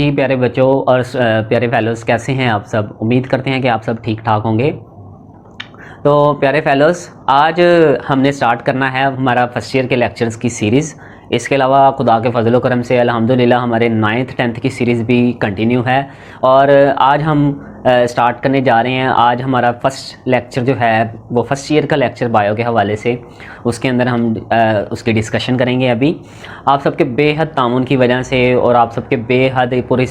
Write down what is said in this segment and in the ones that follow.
जी प्यारे बच्चों और प्यारे फेलोज़, कैसे हैं आप सब। उम्मीद करते हैं कि आप सब ठीक ठाक होंगे। तो प्यारे फेलोज़, आज हमने स्टार्ट करना है हमारा फर्स्ट ईयर के लेक्चर्स की सीरीज़। इसके अलावा खुदा के फजल व करम से अल्हम्दुलिल्लाह हमारे 9th 10th की सीरीज़ भी कंटिन्यू है। और आज हम स्टार्ट करने जा रहे हैं। आज हमारा फर्स्ट लेक्चर जो है वो फर्स्ट ईयर का लेक्चर बायो के हवाले से, उसके अंदर हम उसकी डिस्कशन करेंगे। अभी आप सबके बेहद तामुन की वजह से और आप सबके बेहद पूरे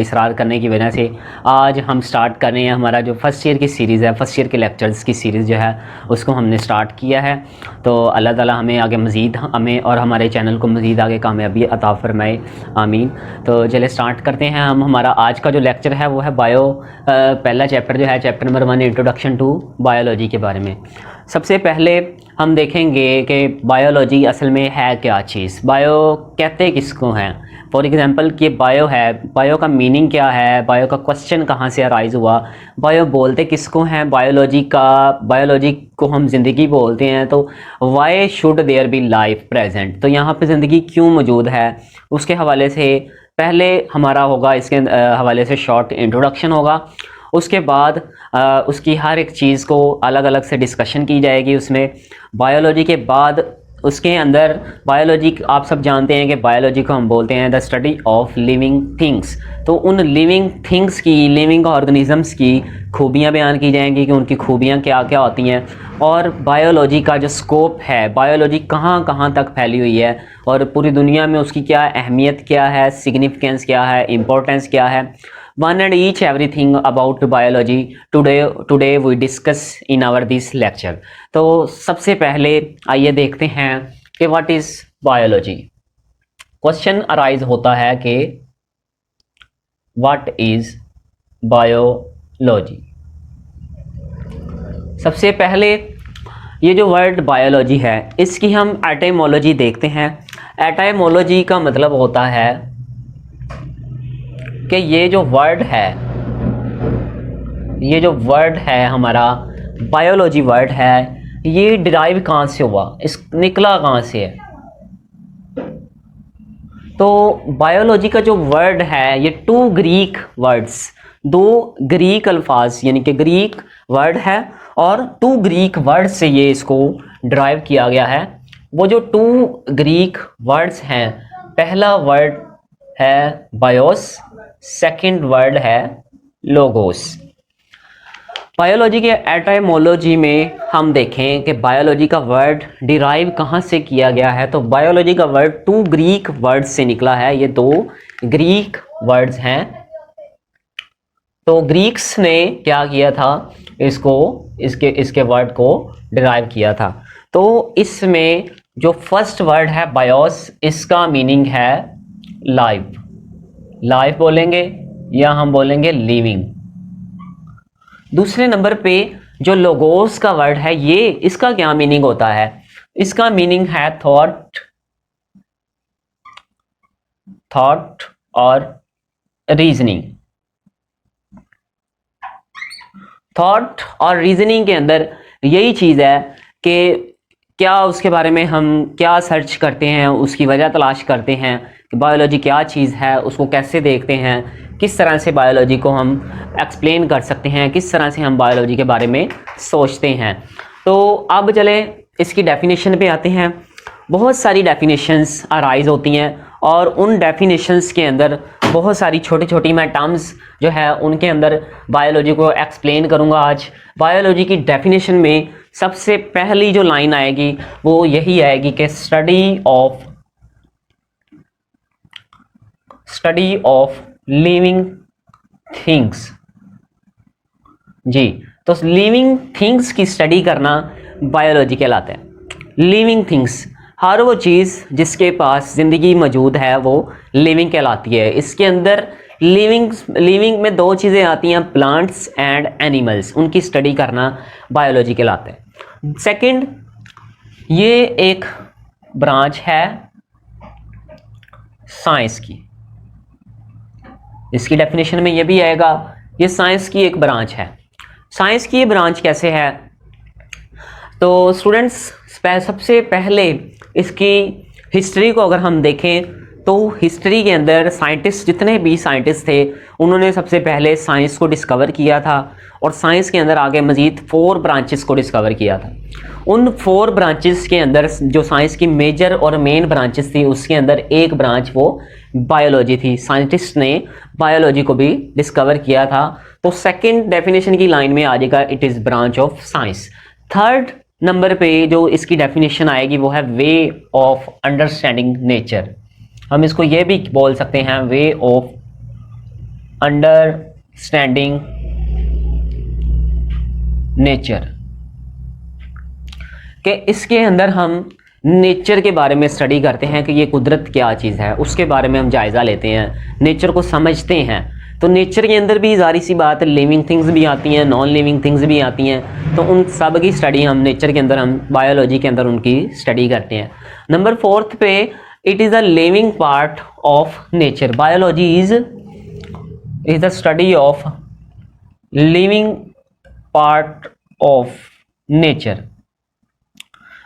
इसरार करने की वजह से आज हम स्टार्ट कर रहे हैं हमारा जो फर्स्ट ईयर की सीरीज़ है, फर्स्ट ईयर के लेक्चर्स की सीरीज़ जो है उसको हमने स्टार्ट किया है। तो अल्लाह ताला हमें आगे मज़ीद, हमें और हमारे चैनल को मज़ीद आगे कामयाबी अता फ़रमाए, आमीन। तो चले स्टार्ट करते हैं हम। हमारा आज का जो लेक्चर है वो है बायो, पहला चैप्टर जो है chapter number 1 introduction to biology के बारे में। सबसे पहले हम देखेंगे कि बायोलॉजी असल में है क्या चीज़, बायो कहते किसको हैं। फॉर एग्ज़ाम्पल कि बायो है, बायो का मीनिंग क्या है, बायो का क्वेश्चन कहाँ से अराइज़ हुआ, बायो बोलते किसको हैं, बायोलॉजी को हम ज़िंदगी बोलते हैं। तो why should there be life present, तो यहाँ पे ज़िंदगी क्यों मौजूद है, उसके हवाले से पहले हमारा होगा, इसके हवाले से शॉर्ट इंट्रोडक्शन होगा। उसके बाद उसकी हर एक चीज़ को अलग अलग से डिस्कशन की जाएगी उसमें। बायोलॉजी के बाद उसके अंदर बायोलॉजी, आप सब जानते हैं कि बायोलॉजी को हम बोलते हैं the study of living things. तो उन लिविंग थिंग्स की, लिविंग ऑर्गेनिजम्स की खूबियाँ बयान की जाएंगी कि उनकी खूबियाँ क्या क्या होती हैं, और बायोलॉजी का जो स्कोप है, बायोलॉजी कहाँ कहाँ तक फैली हुई है और पूरी दुनिया में उसकी क्या अहमियत क्या है, सिग्निफिकेंस क्या है, इम्पोर्टेंस क्या है। One and each everything about biology today we discuss in our this lecture. तो सबसे पहले आइए देखते हैं कि what is biology. Question arise होता है कि व्हाट इज़ बायोलॉजी। सबसे पहले ये जो वर्ड बायोलॉजी है इसकी हम एटाइमोलॉजी देखते हैं। एटाइमोलॉजी का मतलब होता है कि ये जो वर्ड है हमारा बायोलॉजी वर्ड है, ये डिराइव कहाँ से हुआ, इस निकला कहाँ से है। तो बायोलॉजी का जो वर्ड है ये दो ग्रीक अल्फाज यानी कि ग्रीक वर्ड है और 2 ग्रीक वर्ड से ये इसको डिराइव किया गया है। वो जो 2 ग्रीक वर्ड्स हैं, पहला वर्ड है बायोस, सेकंड वर्ड है लोगोस। बायोलॉजी के एटाइमोलॉजी में हम देखें कि बायोलॉजी का वर्ड डिराइव कहाँ से किया गया है। तो बायोलॉजी का वर्ड 2 ग्रीक वर्ड्स से निकला है। ये 2 ग्रीक वर्ड्स हैं। तो ग्रीक्स ने क्या किया था, इसके वर्ड को डिराइव किया था। तो इसमें जो फर्स्ट वर्ड है बायोस, इसका मीनिंग है लाइफ बोलेंगे या हम बोलेंगे लिविंग। दूसरे नंबर पे जो लोगोस का वर्ड है, ये इसका क्या मीनिंग होता है, इसका मीनिंग है थॉट और रीजनिंग। थॉट और रीजनिंग के अंदर यही चीज़ है कि क्या उसके बारे में हम क्या सर्च करते हैं, उसकी वजह तलाश करते हैं कि बायोलॉजी क्या चीज़ है, उसको कैसे देखते हैं, किस तरह से बायोलॉजी को हम एक्सप्लेन कर सकते हैं, किस तरह से हम बायोलॉजी के बारे में सोचते हैं। तो अब चले इसकी डेफिनेशन पे आते हैं। बहुत सारी डेफिनेशंस अराइज होती हैं और उन डेफिनेशंस के अंदर बहुत सारी छोटी छोटी मैं टर्म्स जो है उनके अंदर बायोलॉजी को एक्सप्लेन करूँगा आज। बायोलॉजी की डेफिनेशन में सबसे पहली जो लाइन आएगी वो यही आएगी कि स्टडी ऑफ लिविंग थिंग्स। जी, तो लिविंग थिंग्स की स्टडी करना बायोलॉजी कहलाता है। लिविंग थिंग्स, हर वो चीज़ जिसके पास ज़िंदगी मौजूद है वो लिविंग कहलाती है। इसके अंदर लिविंग में 2 चीज़ें आती हैं, प्लांट्स एंड एनिमल्स, उनकी स्टडी करना बायोलॉजी कहलाता है। सेकंड, ये एक ब्रांच है साइंस की। इसकी डेफिनेशन में ये भी आएगा, ये साइंस की एक ब्रांच है। साइंस की ये ब्रांच कैसे है, तो स्टूडेंट्स सबसे पहले इसकी हिस्ट्री को अगर हम देखें तो हिस्ट्री के अंदर साइंटिस्ट, जितने भी साइंटिस्ट थे, उन्होंने सबसे पहले साइंस को डिस्कवर किया था और साइंस के अंदर आगे मज़ीद 4 ब्रांचेस को डिस्कवर किया था। उन 4 ब्रांचेस के अंदर जो साइंस की मेजर और मेन ब्रांचेस थी, उसके अंदर एक ब्रांच वो बायोलॉजी थी। साइंटिस्ट ने बायोलॉजी को भी डिस्कवर किया था। तो सेकेंड डेफिनेशन की लाइन में आ जाएगा it is branch of science. Third number पे जो इसकी डेफिनेशन आएगी वो है वे ऑफ अंडरस्टैंडिंग नेचर। हम इसको ये भी बोल सकते हैं वे ऑफ अंडरस्टैंडिंग नेचर, कि इसके अंदर हम नेचर के बारे में स्टडी करते हैं कि ये कुदरत क्या चीज़ है, उसके बारे में हम जायज़ा लेते हैं, नेचर को समझते हैं। तो नेचर के अंदर भी ज़ाहिर सी बात है लिविंग थिंग्स भी आती हैं, नॉन लिविंग थिंग्स भी आती हैं। तो उन सब की स्टडी हम नेचर के अंदर, हम बायोलॉजी के अंदर उनकी स्टडी करते हैं। नंबर 4 पे it is a living part of nature. Biology is the study of living part of nature.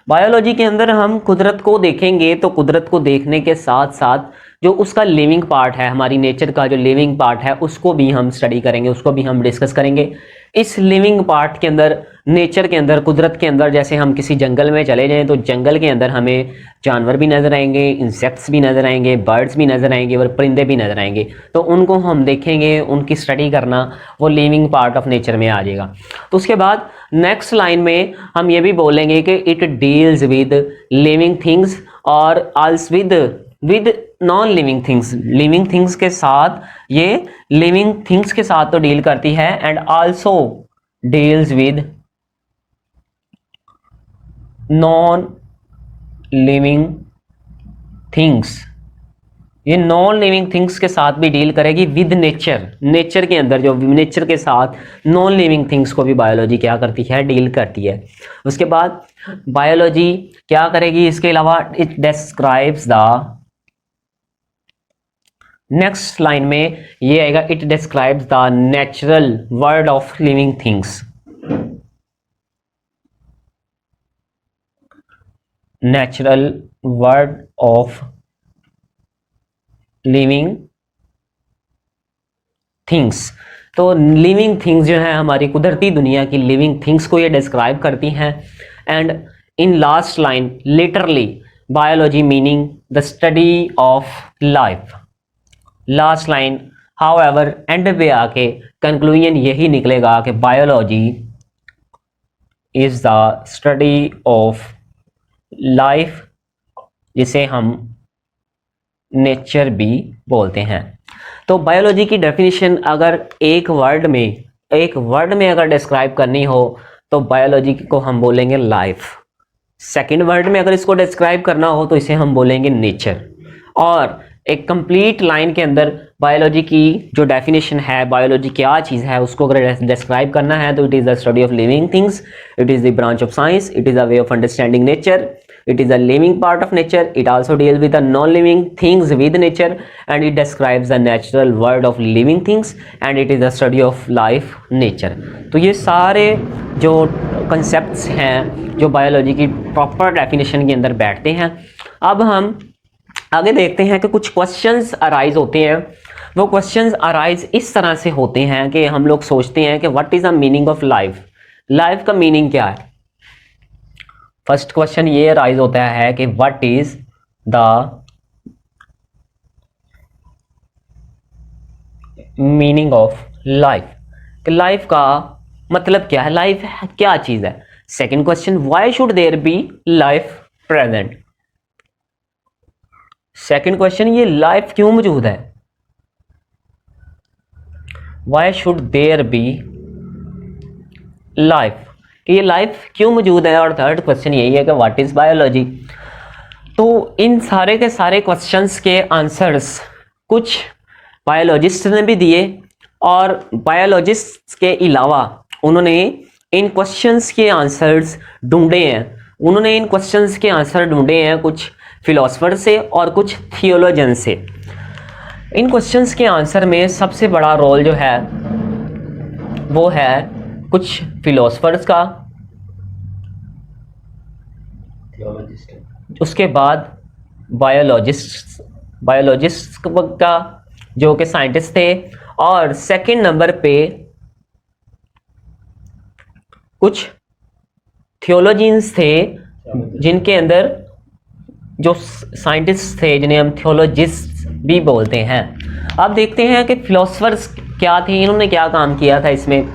Biology के अंदर हम कुदरत को देखेंगे तो कुदरत को देखने के साथ साथ जो उसका लिविंग पार्ट है, हमारी नेचर का जो लिविंग पार्ट है, उसको भी हम स्टडी करेंगे, उसको भी हम डिस्कस करेंगे। इस लिविंग पार्ट के अंदर, नेचर के अंदर, कुदरत के अंदर, जैसे हम किसी जंगल में चले जाएं तो जंगल के अंदर हमें जानवर भी नज़र आएंगे, इंसेक्ट्स भी नज़र आएंगे, बर्ड्स भी नज़र आएंगे और परिंदे भी नज़र आएंगे। तो उनको हम देखेंगे, उनकी स्टडी करना वो लिविंग पार्ट ऑफ नेचर में आ जाएगा। तो उसके बाद नेक्स्ट लाइन में हम ये भी बोलेंगे कि it deals with living things और also with non living things. Living things के साथ, ये लिविंग थिंग्स के साथ तो डील करती है and also deals with non living things. ये नॉन लिविंग थिंग्स के साथ भी डील करेगी विद नेचर। नेचर के अंदर जो नेचर के साथ नॉन लिविंग थिंग्स को भी बायोलॉजी क्या करती है, डील करती है। उसके बाद बायोलॉजी क्या करेगी इसके अलावा, it describes the, next line में ये आएगा it describes the natural world of living things. Natural world of living things. तो लिविंग थिंग्स जो है हमारी कुदरती दुनिया की लिविंग थिंग्स को ये डिस्क्राइब करती हैं। And in last line literally biology meaning the study of life. Last line however and पे आके कंक्लूजन यही निकलेगा कि biology is the study of life, जिसे हम नेचर भी बोलते हैं। तो बायोलॉजी की डेफिनेशन अगर एक वर्ड में अगर डिस्क्राइब करनी हो तो बायोलॉजी को हम बोलेंगे लाइफ। सेकंड वर्ड में अगर इसको डिस्क्राइब करना हो तो इसे हम बोलेंगे नेचर। और एक कंप्लीट लाइन के अंदर बायोलॉजी की जो डेफिनेशन है, बायोलॉजी क्या चीज़ है, उसको अगर डिस्क्राइब करना है तो it is the study of living things, it is the branch of science, it is a way of understanding nature, it is a living part of nature, it also deals with the non-living things with nature, and it describes the natural world of living things, and it is the study of life nature। तो ये सारे जो concepts हैं जो biology की proper definition के अंदर बैठते हैं। अब हम आगे देखते हैं कि कुछ क्वेश्चंस अराइज होते हैं। वो क्वेश्चंस अराइज इस तरह से होते हैं कि हम लोग सोचते हैं कि what is the meaning of life, life का मीनिंग क्या है। फर्स्ट क्वेश्चन ये राइज होता है कि what is the meaning of life, कि लाइफ का मतलब क्या है, लाइफ क्या चीज है। Second question why should there be life present. Second question ये लाइफ क्यों मौजूद है, why should there be life, कि ये लाइफ क्यों मौजूद है। और थर्ड क्वेश्चन यही है कि व्हाट इज बायोलॉजी। तो इन सारे के सारे क्वेश्चंस के आंसर्स कुछ बायोलॉजिस्ट ने भी दिए और बायोलॉजिस्ट के अलावा उन्होंने इन क्वेश्चंस के आंसर्स ढूंढे हैं। उन्होंने इन क्वेश्चंस के आंसर ढूंढे हैं कुछ फिलोसफर से और कुछ थियोलॉजन से। इन क्वेश्चंस के आंसर में सबसे बड़ा रोल जो है वो है कुछ फिलोसफर्स का, उसके बाद बायोलॉजिस्ट बायोलॉजिस्ट का जो कि साइंटिस्ट थे, और सेकंड नंबर पे कुछ थियोलॉजियंस थे जिनके अंदर जो साइंटिस्ट थे जिन्हें हम थियोलॉजिस्ट भी बोलते हैं। अब देखते हैं कि फिलोसफर्स क्या थे, इन्होंने क्या काम किया था इसमें।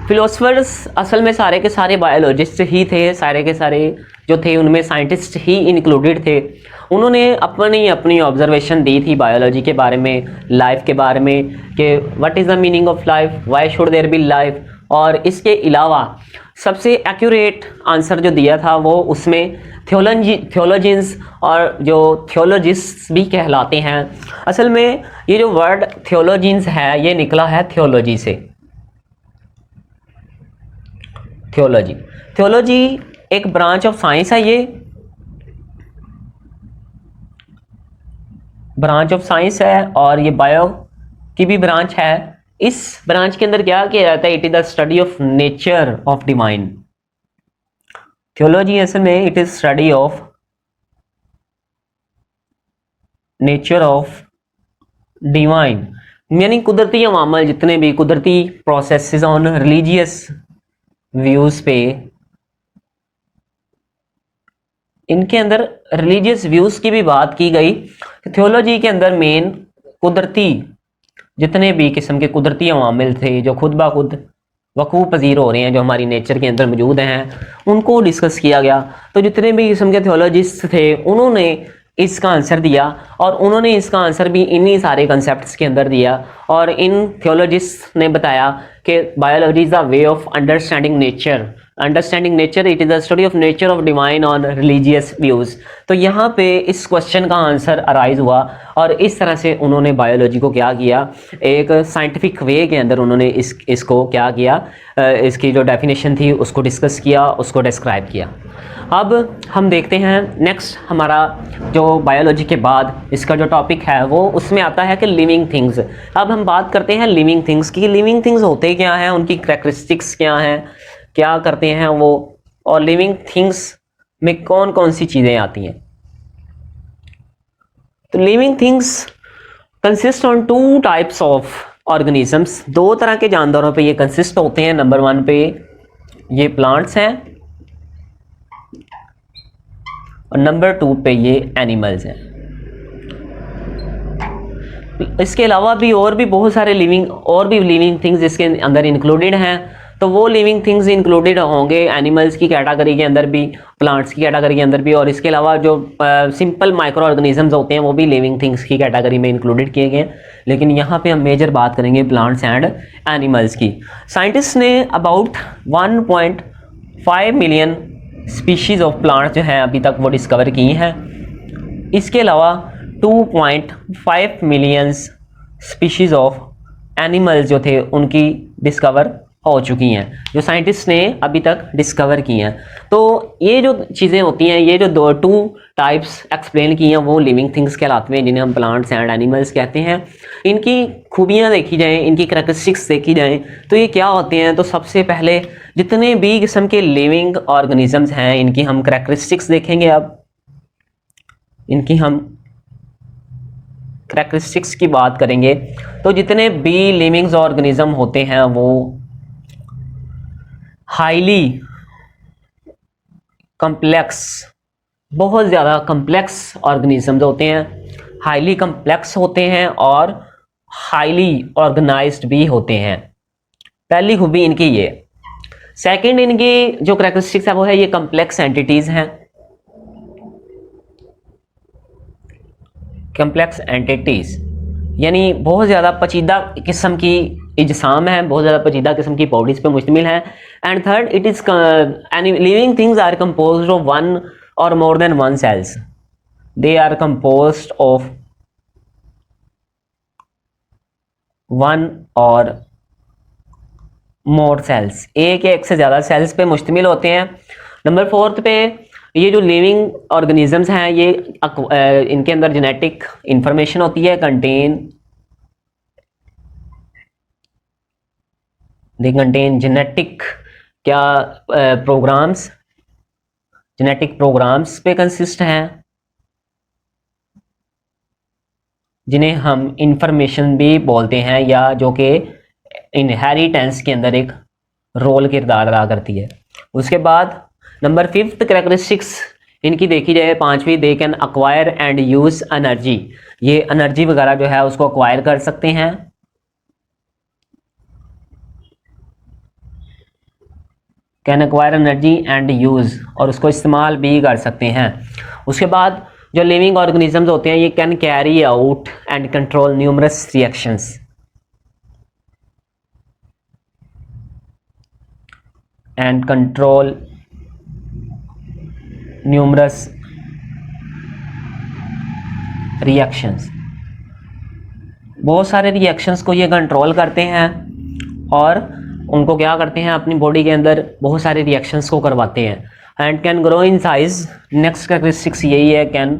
फिलोसफर्स असल में सारे के सारे बायोलॉजिस्ट ही थे, सारे के सारे जो थे उनमें साइंटिस्ट ही इंक्लूडेड थे। उन्होंने अपनी ऑब्जर्वेशन दी थी बायोलॉजी के बारे में, लाइफ के बारे में, कि what is the meaning of life, why should there be life. और इसके अलावा सबसे एक्यूरेट आंसर जो दिया था वो उसमें थियोलॉजियंस और जो थियोलॉजिस्ट भी कहलाते हैं। असल में ये जो वर्ड थियोलॉजियंस है ये निकला है थियोलॉजी से। थियोलॉजी एक ब्रांच ऑफ साइंस है, ये ब्रांच ऑफ साइंस है, और ये बायो की भी ब्रांच है। इस ब्रांच के अंदर क्या किया जाता है, it is the study of nature of divine. Theology असल में it is study of nature of divine, यानी कुदरती अवामल, जितने भी कुदरती प्रोसेसेस ऑन रिलीजियस व्यूज पे, इनके अंदर रिलीजियस व्यूज की भी बात की गई। थियोलॉजी के अंदर मेन कुदरती जितने भी किस्म के कुदरती अवामिल थे जो खुद ब खुद वकू पजीर हो रहे हैं, जो हमारी नेचर के अंदर मौजूद हैं, उनको डिस्कस किया गया। तो जितने भी किस्म के थियोलॉजिस्ट थे उन्होंने इसका आंसर दिया, और उन्होंने इसका आंसर भी इन्हीं सारे कंसेप्ट्स के अंदर दिया। और इन थियोलॉजिस्ट ने बताया कि biology is the way of understanding nature, it is the study of nature of divine on religious views. तो यहाँ पे इस क्वेश्चन का आंसर अराइज हुआ, और इस तरह से उन्होंने बायोलॉजी को क्या किया, एक साइंटिफिक वे के अंदर उन्होंने इसको क्या किया, इसकी जो डेफिनेशन थी उसको डिस्कस किया, उसको डिस्क्राइब किया। अब हम देखते हैं नेक्स्ट, हमारा जो बायोलॉजी के बाद इसका जो टॉपिक है वो उसमें आता है कि लिविंग थिंग्स। अब हम बात करते हैं लिविंग थिंग्स की, लिविंग थिंग्स होते क्या हैं, उनकी कैरेक्टरिस्टिक्स क्या हैं, क्या करते हैं वो, और लिविंग थिंग्स में कौन कौन सी चीज़ें आती हैं। तो living things consist on two types of organisms, दो तरह के जानदारों पे ये कंसिस्ट होते हैं। नंबर 1 पे ये प्लांट्स हैं, और नंबर 2 पे ये एनिमल्स हैं। इसके अलावा भी और भी बहुत सारे लिविंग थिंग्स इसके अंदर इंक्लूडेड हैं। तो वो लिविंग थिंग्स इंक्लूडेड होंगे एनिमल्स की कैटेगरी के अंदर भी, प्लांट्स की कैटेगरी के अंदर भी, और इसके अलावा जो सिंपल माइक्रो ऑर्गेनिजम्स होते हैं वो भी लिविंग थिंग्स की कैटेगरी में इंक्लूडेड किए गए। लेकिन यहाँ पे हम मेजर बात करेंगे प्लांट्स एंड एनिमल्स की। साइंटिस्ट ने about 1.5 million species of plants जो हैं अभी तक वो डिस्कवर की हैं। इसके अलावा 2.5 मिलियन स्पीशीज़ ऑफ एनिमल्स जो थे उनकी डिस्कवर हो चुकी हैं, जो साइंटिस्ट ने अभी तक डिस्कवर की हैं। तो ये जो चीज़ें होती हैं, ये जो टू टाइप्स एक्सप्लेन की हैं वो लिविंग थिंग्स कहलाते हैं, जिन्हें हम प्लांट्स एंड एनिमल्स कहते हैं। इनकी खूबियाँ देखी जाएँ, इनकी कैरेक्टरिस्टिक्स देखी जाएँ तो ये क्या होते हैं। तो सबसे पहले जितने भी किस्म के लिविंग ऑर्गेनिजम्स हैं इनकी हम कैरेक्टरिस्टिक्स देखेंगे। अब इनकी हम कैरेक्टरिस्टिक्स की बात करेंगे तो जितने भी लिविंग ऑर्गेनिज्म होते हैं वो हाईली कम्प्लेक्स, बहुत ज़्यादा कम्प्लेक्स ऑर्गेनिजम्स होते हैं, हाईली कम्प्लेक्स होते हैं और हाईली ऑर्गेनाइज्ड भी होते हैं। पहली खूबी इनकी ये। सेकंड, इनकी जो कैरेक्टरिस्टिक्स है वो है ये कम्प्लेक्स एंटिटीज़ हैं। कम्प्लेक्स एंटिटीज़ यानी बहुत ज़्यादा पेचीदा किस्म की इजसाम है, बहुत ज़्यादा पेचीदा किस्म की बॉडीज़ पे मुश्तमिल है। And third, it is living things are composed of one or more than one cells. They are composed of one or more sales, एक या एक से ज़्यादा सेल्स पे मुश्तमिल होते हैं। नंबर 4 पे ये जो लिविंग ऑर्गेनिजम्स हैं ये इनके अंदर जेनेटिक इंफॉर्मेशन होती है, कंटेन जेनेटिक क्या प्रोग्राम्स, जेनेटिक प्रोग्राम्स पे कंसिस्ट हैं। जिन्हें हम इंफॉर्मेशन भी बोलते हैं, या जो कि इनहेरिटेंस के अंदर एक रोल किरदार अदा करती है। उसके बाद नंबर 5th कैरेक्टरिस्टिक्स इनकी देखी जाए, 5वीं, they can acquire and use energy. ये एनर्जी वगैरह जो है उसको अक्वायर कर सकते हैं, can acquire energy and use, और उसको इस्तेमाल भी कर सकते हैं। उसके बाद जो लिविंग ऑर्गेनिजम्स होते हैं ये can carry out and control numerous reactions, and control numerous reactions. बहुत सारे रिएक्शंस को ये कंट्रोल करते हैं और उनको क्या करते हैं, अपनी बॉडी के अंदर बहुत सारे रिएक्शंस को करवाते हैं। And can grow in size, next characteristics यही है, कैन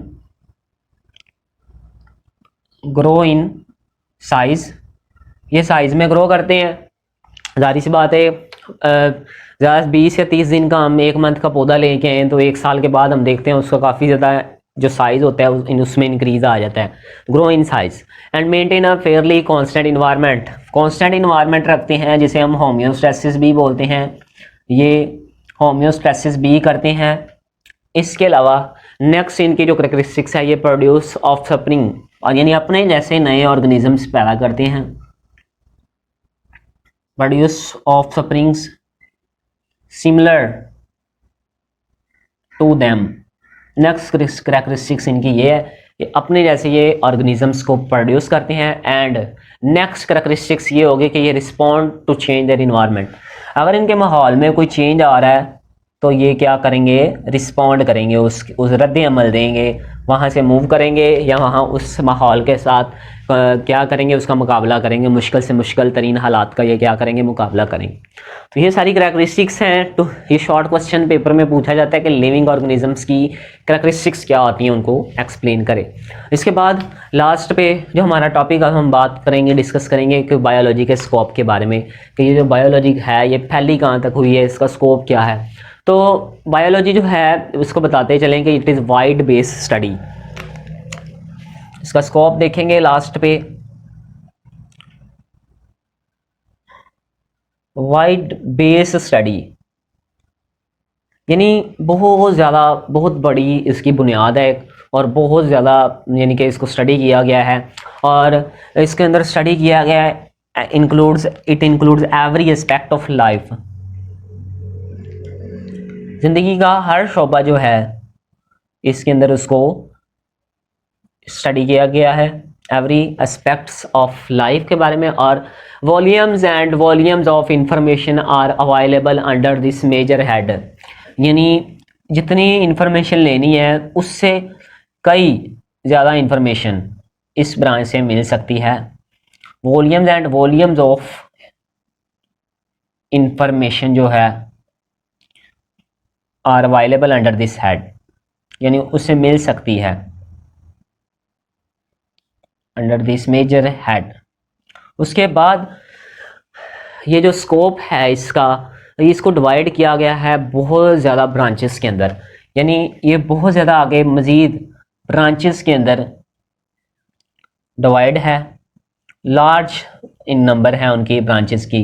ग्रो इन साइज, ये साइज में ग्रो करते हैं। जाहिर सी बात है, ज़्यादा 20 या 30 दिन का हम 1 मंथ का पौधा लेके आए तो 1 साल के बाद हम देखते हैं उसका काफ़ी ज़्यादा जो साइज़ होता है उसमें इंक्रीज आ जाता है, grow in size. And maintain a fairly constant environment, constant environment रखते हैं जिसे हम होम्योस्टेसिस भी बोलते हैं, ये होम्योस्टेसिस भी करते हैं। इसके अलावा नेक्स्ट इनकी जो कैरेक्टरिस्टिक्स है, ये प्रोड्यूस ऑफ सप्रिंग, और यानी अपने जैसे नए ऑर्गेनिजम्स पैदा करते हैं, produce offsprings similar to them. Next characteristics इनकी ये है कि अपने जैसे ये ऑर्गेनिजम्स को प्रोड्यूस करते हैं। एंड नेक्स्ट कैरेक्टरिस्टिक्स ये होगी कि ये respond to change their environment, अगर इनके माहौल में कोई चेंज आ रहा है तो ये क्या करेंगे, रिस्पॉन्ड करेंगे, उस रद्द अमल देंगे, वहाँ से मूव करेंगे या वहाँ उस माहौल के साथ क्या करेंगे, उसका मुकाबला करेंगे, मुश्किल से मुश्किल तरीन हालात का ये क्या करेंगे, मुकाबला करेंगे। तो ये सारी कैरेक्टरिस्टिक्स हैं। तो ये शॉर्ट क्वेश्चन पेपर में पूछा जाता है कि लिविंग ऑर्गेनिजम्स की कैरेक्टरिस्टिक्स क्या होती हैं, उनको एक्सप्लेन करें। इसके बाद लास्ट पे जो हमारा टॉपिक है हम बात करेंगे, डिस्कस करेंगे कि बायोलॉजी के स्कोप के बारे में, कि ये जो बायोलॉजी है ये फैली कहाँ तक हुई है, इसका स्कोप क्या है। तो बायोलॉजी जो है उसको बताते चलें कि it is wide base study. इसका स्कोप देखेंगे लास्ट पे, वाइड बेस स्टडी यानी बहुत ज़्यादा, बहुत बड़ी इसकी बुनियाद है और बहुत ज़्यादा यानी कि इसको स्टडी किया गया है। और इसके अंदर स्टडी किया गया है it includes every aspect of life, ज़िंदगी का हर शोबा जो है इसके अंदर उसको स्टडी किया गया है, एवरी एस्पेक्ट्स ऑफ लाइफ के बारे में। और volumes and volumes of information are available under this major head, यानी जितनी इंफॉर्मेशन लेनी है उससे कई ज़्यादा इंफॉर्मेशन इस ब्रांच से मिल सकती है। Volumes and volumes of information जो है are available under this head, यानी उससे मिल सकती है अंडर दिस मेजर हेड। उसके बाद ये जो स्कोप है इसको डिवाइड किया गया है बहुत ज़्यादा ब्रांचेस के अंदर, यानी ये बहुत ज़्यादा आगे मज़ीद ब्रांचेस के अंदर डिवाइड है, लार्ज इन नंबर है उनकी ब्रांचेस की।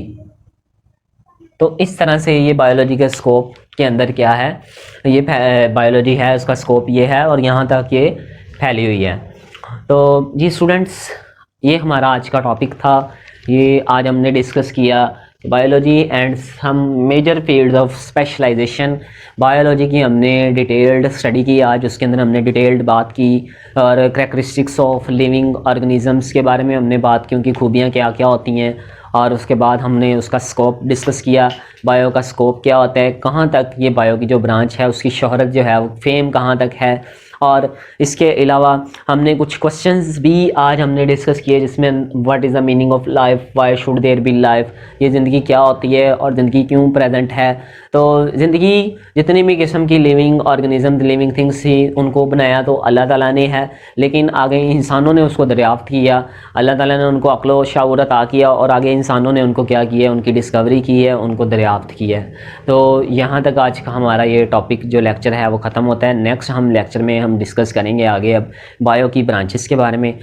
तो इस तरह से ये बायोलॉजी के स्कोप के अंदर क्या है, ये बायोलॉजी है उसका स्कोप ये है और यहाँ तक ये फैली हुई है। तो जी स्टूडेंट्स, ये हमारा आज का टॉपिक था। ये आज हमने डिस्कस किया biology and some major fields of specialisation. Biology की हमने डिटेल्ड स्टडी की आज, उसके अंदर हमने डिटेल्ड बात की और कैरेक्टरिस्टिक्स ऑफ लिविंग ऑर्गेनिजम्स के बारे में हमने बात की, उनकी खूबियाँ क्या क्या होती हैं। और उसके बाद हमने उसका स्कोप डिस्कस किया, बायो का स्कोप क्या होता है, कहाँ तक ये बायो की जो ब्रांच है उसकी शोहरत जो है वो फेम कहाँ तक है। और इसके अलावा हमने कुछ क्वेश्चंस भी आज हमने डिस्कस किए जिसमें what is the meaning of life, why should there be life, ये ज़िंदगी क्या होती है और ज़िंदगी क्यों प्रेजेंट है। तो ज़िंदगी जितनी भी किस्म की लिविंग ऑर्गेनिज्म, लिविंग थिंग्स थी, उनको बनाया तो अल्लाह ताला ने है, लेकिन आगे इंसानों ने उसको दरियाफ्त किया, अल्लाह ताला ने उनको अक्ल व शऊर अता किया और आगे इंसानों ने उनको क्या किया, उनकी डिस्कवरी की है, उनको दरियाफ्त की है। तो यहाँ तक आज का हमारा ये टॉपिक जो लेक्चर है वो ख़त्म होता है। नेक्स्ट हम लेक्चर में हम डिस्कस करेंगे आगे अब बायो की ब्रांचेस के बारे में।